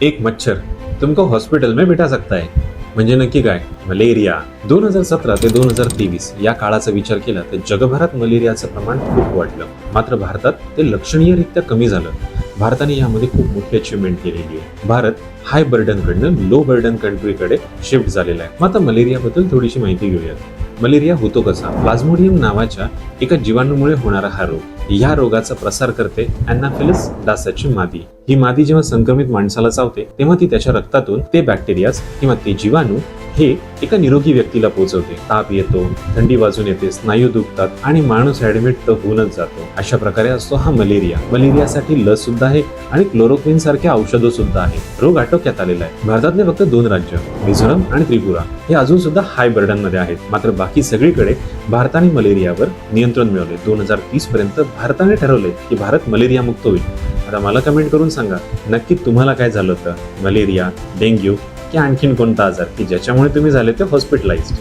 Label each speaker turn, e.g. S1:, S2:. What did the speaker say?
S1: एक मच्छर तुमको हॉस्पिटल में बिठा सकता है. म्हणजे नक्की काय? मलेरिया. 2017 ते 2023 या काळाचा विचार केला तर जगभरात मलेरियाचं प्रमाण खूप वाढलं. मात्र भारतात ते लक्षणीयरित्या कमी झालं. भारताने यामध्ये खूप मोठी अचीवमेंट केलेली आहे. भारत हाय बर्डन कडनं लो बर्डन कंट्रीकडे शिफ्ट झालेला आहे. मग आता मलेरियाबद्दल थोडीशी माहिती घेऊयात. मलेरिया होतो कसा? प्लाझ्मोडियम नावाच्या एका जीवाणूमुळे होणारा हा रोग. या रोगाचा प्रसार करते अॅनाफिलस डासाची मादी. ही मादी जेव्हा संक्रमित माणसाला चावते तेव्हा ती त्याच्या रक्तातून ते बॅक्टेरियाज किंवा ते जीवाणू हे एका निरोगी व्यक्तीला पोहोचवते. ताप येतो, थंडी वाजून येते, स्नायू दुखतात आणि माणूस ऍडमिट तर होऊनच जातो. अशा प्रकारे असतो हा मलेरिया. मलेरियासाठी लस सुद्धा आहे आणि क्लोरोक्विन सारखे औषधं सुद्धा आहे. रोग आटोक्यात आलेला आहे. भारतातले फक्त 2 राज्य मिझोरम आणि त्रिपुरा हे अजून सुद्धा हाय बर्डन मध्ये आहेत. मात्र बाकी सगळीकडे भारताने मलेरियावर नियंत्रण मिळवले. 2030 पर्यंत भारताने ठरवले की भारत मलेरिया मुक्त होईल. आता मला कमेंट करून सांगा नक्की तुम्हाला काय झालं होतं? मलेरिया, डेंग्यू की आणखीन कोणता आजार की ज्याच्यामुळे तुम्ही झाले ते हॉस्पिटलाइज्ड?